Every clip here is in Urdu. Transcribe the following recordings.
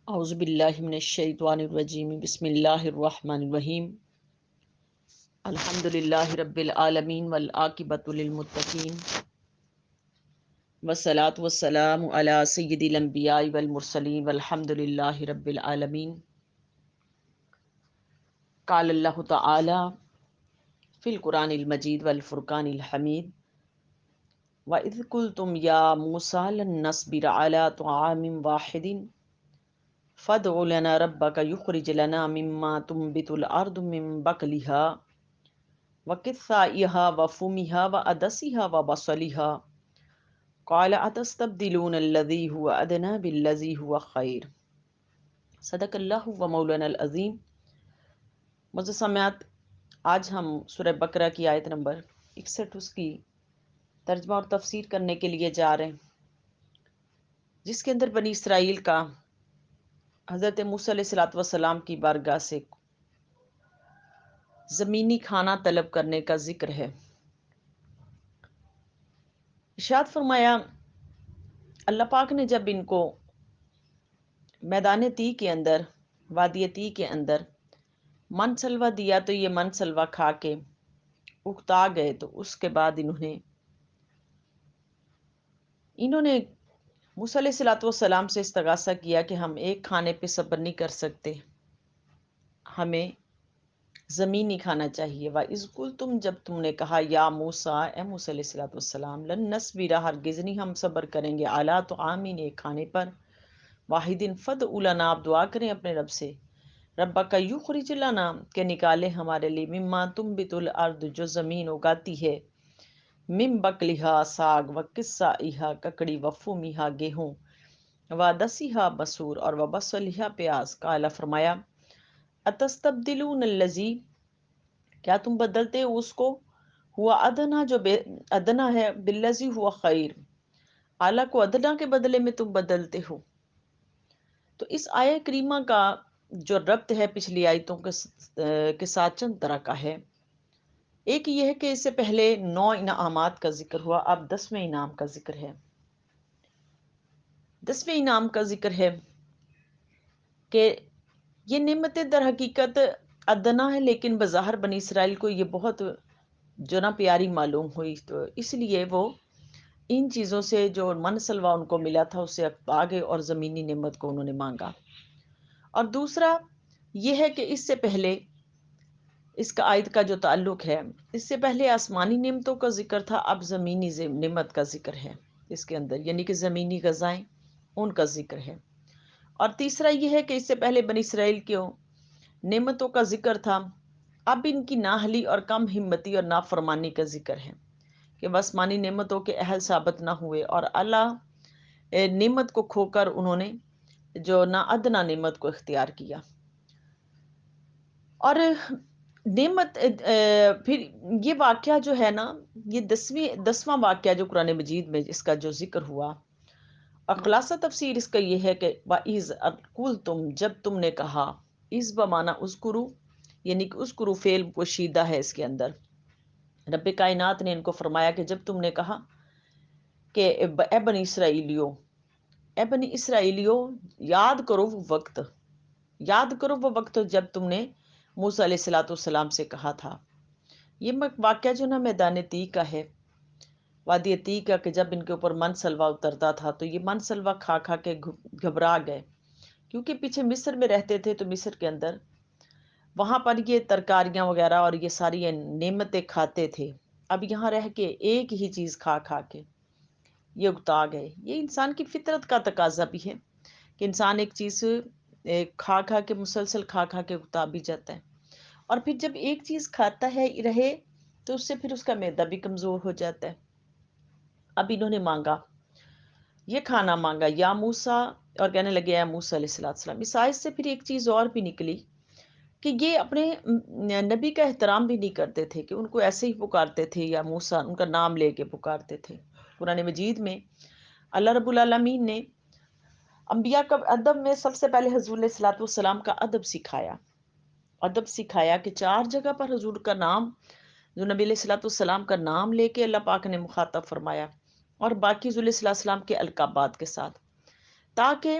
اعوذ باللہ من الشیطان الرجیم بسم اللہ الرحمن الرحیم الحمد للہ رب العالمین والعاقبۃ للمتقین والصلاۃ والسلام علی سید الانبیاء والمرسلین والحمد للہ رب العالمین۔ قال اللہ تعالی فی القرآن المجید والفرقان الحمید وَإِذْ قُلْتُمْ يَا مُوسَىٰ لَن نَّصْبِرَ عَلَىٰ طَعَامٍ وَاحِدٍ فَادْعُ لَنَا رَبَّكَ يُخْرِجْ لَنَا مِمَّا تُنبِتُ الْأَرْضُ مِن بَقْلِهَا وَقِثَّائِهَا وَفُومِهَا وَعَدَسِهَا وَبَصَلِهَا قَالَ أَتَسْتَبْدِلُونَ الَّذِي هُوَ أَدْنَىٰ بِالَّذِي هُوَ خَيْرٌ۔ صدق اللہ و مولانا العظیم۔ معزز سامعات، آج ہم سورہ بقرہ کی آیت نمبر 61 اس کی ترجمہ اور تفسیر کرنے کے لیے جا رہے ہیں، جس کے اندر بنی اسرائیل کا حضرت موسیٰ علیہ الصلوۃ والسلام کی بارگاہ سے زمینی کھانا طلب کرنے کا ذکر ہے۔ ارشاد فرمایا، اللہ پاک نے جب ان کو میدان تی کے اندر، وادی تی کے اندر من سلوا دیا تو یہ من سلوا کھا کے اکتا گئے، تو اس کے بعد انہوں نے موسیٰ علیہ الصلوۃ والسلام سے استغاثہ کیا کہ ہم ایک کھانے پہ صبر نہیں کر سکتے، ہمیں زمینی کھانا چاہیے۔ وَإِذْ قُلْتُمْ، جب تم نے کہا، یا موسیٰ، اے موسیٰ علیہ الصلوۃ والسلام، لن نصبر، ہرگز نہیں ہم صبر کریں گے، علیٰ طعام، ایک کھانے پر، واحد، فادع لنا، آپ دعا کریں اپنے رب سے، ربک یخرج لنا، کہ نکالے ہمارے لیے، مما تنبت الارض، جو زمین اگاتی ہے، من بقلہا، ساگ، وقثائہا، ککڑی، وفومہا، گیہوں، وعدسہا، مسور، اور وبصلہا، پیاز۔ قال، فرمایا، اتستبدلون الذی، کیا تم بدلتے ہو اس کو، ہوا ادنا، جو ادنا ہے، بالذی ہوا خیر، اعلیٰ کو ادنا کے بدلے میں تم بدلتے ہو۔ تو اس آیہ کریمہ کا جو ربط ہے پچھلی آیتوں کے ساتھ چند طرح کا ہے۔ ایک یہ ہے کہ اس سے پہلے 9 انعامات کا ذکر ہوا، اب 10ویں انعام کا ذکر ہے۔ 10ویں انعام کا ذکر ہے کہ یہ نعمتیں در حقیقت ادنا ہے، لیکن بظاہر بنی اسرائیل کو یہ بہت جو نا پیاری معلوم ہوئی، تو اس لیے وہ ان چیزوں سے جو من سلوا ان کو ملا تھا اس سے آگے اور زمینی نعمت کو انہوں نے مانگا۔ اور دوسرا یہ ہے کہ اس سے پہلے اس کا آیت کا جو تعلق ہے، اس سے پہلے آسمانی نعمتوں کا ذکر تھا، اب زمینی نعمت کا ذکر ہے اس کے اندر، یعنی کہ زمینی غذائیں ان کا ذکر ہے۔ اور تیسرا یہ ہے کہ اس سے پہلے بنی اسرائیل کی نعمتوں کا ذکر تھا، اب ان کی نااہلی اور کم ہمتی اور نافرمانی کا ذکر ہے کہ وہ آسمانی نعمتوں کے اہل ثابت نہ ہوئے اور اللہ نعمت کو کھو کر انہوں نے جو نا ادنا نعمت کو اختیار کیا۔ اور نعمت پھر یہ واقعہ جو ہے نا، یہ 10واں واقعہ جو قرآن مجید میں اس کا جو ذکر ہوا، اور خلاصہ تفسیر اس کا یہ ہے کہ وَإِذْ قُلْتُمْ، جب تم نے کہا، اس بمانا اذکرو، یعنی کہ اذکرو فعل پوشیدہ ہے اس کے اندر۔ رب کائنات نے ان کو فرمایا کہ جب تم نے کہا کہ اے بنی اسرائیلیو، اے بنی اسرائیلیو، یاد کرو وہ وقت، یاد کرو وہ وقت جب تم نے موسیٰ علیہ الصلوۃ والسلام سے کہا تھا۔ یہ واقعہ جو نا میدان تی کا ہے، وادی تی کا، کہ جب ان کے اوپر من سلوا اترتا تھا تو یہ من سلوا کھا کھا کے گھبرا گئے، کیونکہ پیچھے مصر میں رہتے تھے تو مصر کے اندر وہاں پر یہ ترکاریاں وغیرہ اور یہ ساری نعمتیں کھاتے تھے، اب یہاں رہ کے ایک ہی چیز کھا کھا کے یہ اگتا گئے۔ یہ انسان کی فطرت کا تقاضا بھی ہے کہ انسان ایک چیز کھا کھا کے، مسلسل کھا کھا کے اگتا بھی جاتا ہے، اور پھر جب ایک چیز کھاتا ہے رہے تو اس سے پھر اس کا معدہ بھی کمزور ہو جاتا ہے۔ اب انہوں نے مانگا، یہ کھانا مانگا، یا موسیٰ، اور کہنے لگے اے موسیٰ علیہ السلام۔ اس آیت سے پھر ایک چیز اور بھی نکلی کہ یہ اپنے نبی کا احترام بھی نہیں کرتے تھے، کہ ان کو ایسے ہی پکارتے تھے، یا موسیٰ، ان کا نام لے کے پکارتے تھے۔ قرآن مجید میں اللہ رب العالمین نے انبیاء کا ادب میں سب سے پہلے حضور علیہ الصلوۃ والسلام کا ادب سکھایا کہ 4 جگہ پر حضور کا نام، جو نبی علیہ الصلوۃ والسلام کا نام لے کے اللہ پاک نے مخاطب فرمایا، اور باقی حضور علیہ السلام کے القابات کے ساتھ، تاکہ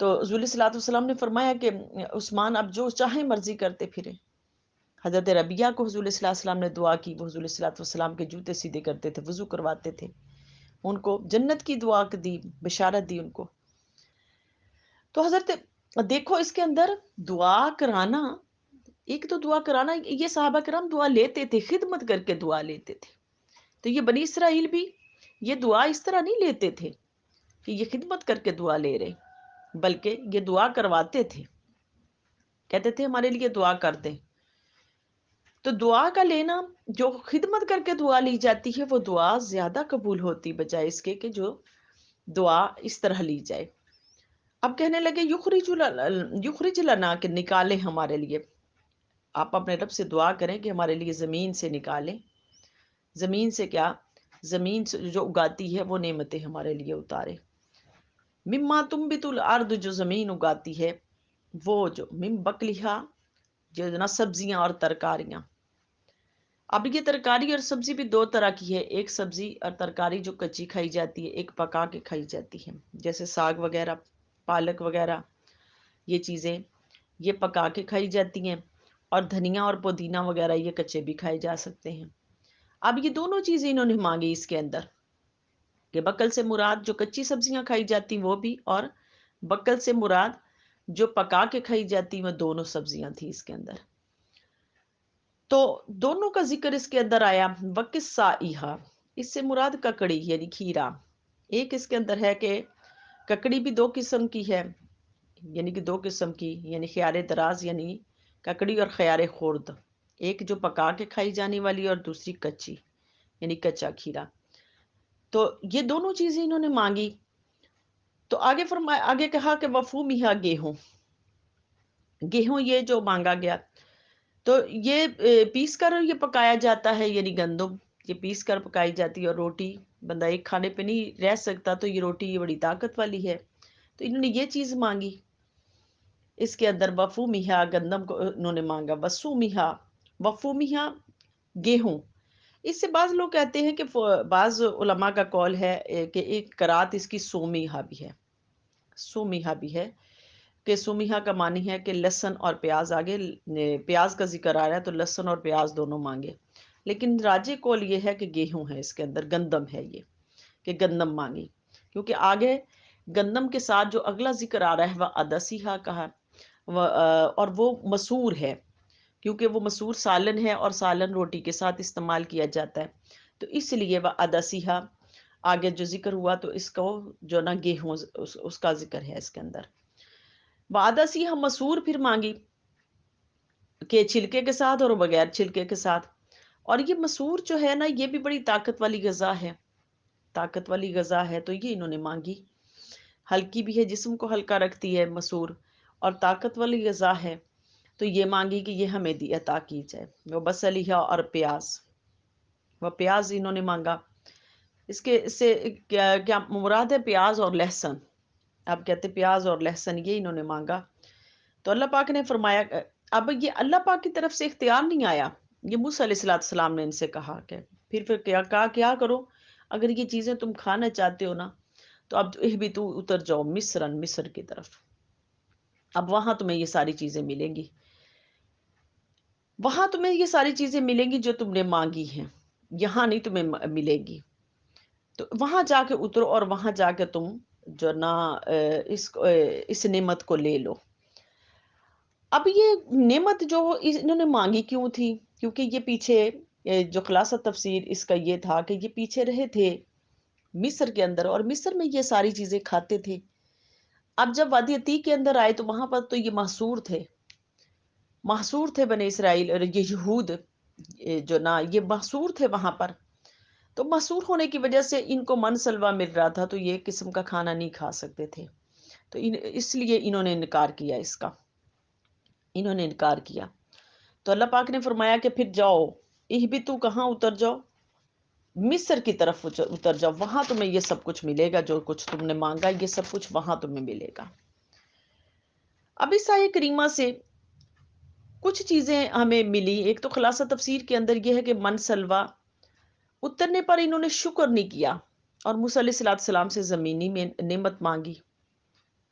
تو حضور صلی اللہ علیہ وسلم نے فرمایا کہ عثمان اب جو چاہیں مرضی کرتے پھرے. حضرت ربیہ کو حضور صلی اللہ علیہ وسلم نے دعا کی، وہ حضور صلی اللہ علیہ وسلم کے جوتے سیدھے کرتے تھے، وضو کرواتے تھے، ان کو جنت کی دعا دی، بشارت دی ان کو. تو حضرت دیکھو اس کے اندر دعا کرانا، ایک تو دعا کرانا، یہ صحابہ کرام دعا لیتے تھے، خدمت کر کے دعا لیتے تھے. تو یہ بنی اسرائیل بھی یہ دعا اس طرح نہیں لیتے تھے کہ یہ خدمت کر کے دعا لے رہے، بلکہ یہ دعا کرواتے تھے، کہتے تھے ہمارے لیے دعا کر دیں. تو دعا کا لینا، جو خدمت کر کے دعا لی جاتی ہے وہ دعا زیادہ قبول ہوتی بجائے اس کے کہ جو دعا اس طرح لی جائے. اب کہنے لگے یخرج لنا، کہ نکالیں ہمارے لیے. آپ اپنے رب سے دعا کریں کہ ہمارے لیے زمین سے نکالیں. زمین سے کیا؟ زمین سے جو اگاتی ہے وہ نعمتیں ہمارے لیے اتارے. مما تنبت الارض، جو زمین اگاتی ہے، وہ جو من بقلھا، جو نا سبزیاں اور ترکاریاں. اب یہ ترکاری اور سبزی بھی دو طرح کی ہے، ایک سبزی اور ترکاری جو کچی کھائی جاتی ہے، ایک پکا کے کھائی جاتی ہے، جیسے ساگ وغیرہ، پالک وغیرہ، یہ چیزیں یہ پکا کے کھائی جاتی ہیں، اور دھنیا اور پودینہ وغیرہ یہ کچے بھی کھائے جا سکتے ہیں. اب یہ دونوں چیزیں انہوں نے مانگی اس کے اندر، کہ بقل سے مراد جو کچی سبزیاں کھائی جاتی وہ بھی، اور بقل سے مراد جو پکا کے کھائی جاتی وہ دونوں سبزیاں تھی اس کے اندر. تو دونوں کا ذکر اس کے اندر آیا. وَقِسَّائِہَا، اس سے مراد ککڑی یعنی کھیرا. ایک اس کے اندر ہے کہ ککڑی بھی دو قسم کی ہے، یعنی کہ دو قسم کی، یعنی خیار دراز یعنی ککڑی اور خیار خرد، ایک جو پکا کے کھائی جانے والی اور دوسری کچی یعنی کچا کھیرا. تو یہ دونوں چیزیں انہوں نے مانگی. تو آگے کہا کہ وفومھا، گیہوں. گیہوں یہ جو مانگا گیا، تو یہ پیس کر یہ پکایا جاتا ہے، یعنی گندم یہ پیس کر پکائی جاتی ہے، اور روٹی بندہ ایک کھانے پہ نہیں رہ سکتا، تو یہ روٹی یہ بڑی طاقت والی ہے. تو انہوں نے یہ چیز مانگی اس کے اندر. وفومھا، گندم کو انہوں نے مانگا. وسومھا، وفومھا، گیہوں. اس سے بعض لوگ کہتے ہیں کہ بعض علماء کا قول ہے کہ ایک قرات اس کی سومیھا بھی ہے، سومیھا بھی ہے، کہ سومیھا کا معنی ہے کہ لہسن اور پیاز. آگے پیاز کا ذکر آ رہا ہے تو لہسن اور پیاز دونوں مانگے، لیکن راجح قول یہ ہے کہ گیہوں ہے اس کے اندر، گندم ہے یہ، کہ گندم مانگی. کیونکہ آگے گندم کے ساتھ جو اگلا ذکر آ رہا ہے وہ ادسیھا کہا، اور وہ مسور ہے، کیونکہ وہ مسور سالن ہے اور سالن روٹی کے ساتھ استعمال کیا جاتا ہے. تو اس لیے وہ ادسیھا آگے جو ذکر ہوا، تو اس کو جو نا گیہوں اس کا ذکر ہے اس کے اندر. ادسیھا، مسور پھر مانگی کہ چھلکے کے ساتھ اور بغیر چھلکے کے ساتھ. اور یہ مسور جو ہے نا یہ بھی بڑی طاقت والی غذا ہے، طاقت والی غذا ہے، تو یہ انہوں نے مانگی. ہلکی بھی ہے، جسم کو ہلکا رکھتی ہے مسور، اور طاقت والی غذا ہے، تو یہ مانگی کہ یہ ہمیں عطا کی جائے. وہ بصلیھا، اور پیاز، وہ پیاز انہوں نے مانگا. اس سے کیا مراد ہے؟ پیاز اور لہسن. اب کہتے پیاز اور لہسن یہ انہوں نے مانگا. تو اللہ پاک نے فرمایا، اب یہ اللہ پاک کی طرف سے اختیار نہیں آیا، یہ موسیٰ علیہ السلام نے ان سے کہا کہ پھر کیا کہا، کیا کرو اگر یہ چیزیں تم کھانا چاہتے ہو نا، تو اب اہبطوا، اتر جاؤ، مصر کی طرف. اب وہاں تمہیں یہ ساری چیزیں ملیں گی، وہاں تمہیں یہ ساری چیزیں ملیں گی جو تم نے مانگی ہیں، یہاں نہیں تمہیں ملے گی. تو وہاں جا کے اترو، اور وہاں جا کے تم جو نا اس نعمت کو لے لو. اب یہ نعمت جو انہوں نے مانگی کیوں تھی؟ کیونکہ یہ پیچھے جو خلاصہ تفسیر اس کا یہ تھا کہ یہ پیچھے رہے تھے مصر کے اندر، اور مصر میں یہ ساری چیزیں کھاتے تھے. اب جب وادی عتیق کے اندر آئے تو وہاں پر تو یہ محصور تھے بنی اسرائیل، اور یہ یہود جو نا یہ محصور تھے وہاں پر. تو محصور ہونے کی وجہ سے ان کو من سلوا مل رہا تھا، تو یہ قسم کا کھانا نہیں کھا سکتے تھے. تو اس لیے انہوں نے انکار کیا، اس کا انہوں نے انکار کیا. تو اللہ پاک نے فرمایا کہ پھر جاؤ، اہبطوا، کہاں اتر جاؤ؟ مصر کی طرف اتر جاؤ، وہاں تمہیں یہ سب کچھ ملے گا، جو کچھ تم نے مانگا یہ سب کچھ وہاں تمہیں ملے گا. اب اس آیہ کریمہ سے کچھ چیزیں ہمیں ملی. ایک تو خلاصہ تفسیر کے اندر یہ ہے کہ من سلوا اترنے پر انہوں نے شکر نہیں کیا، اور موسیٰ علیہ السلام سے زمینی میں نعمت مانگی.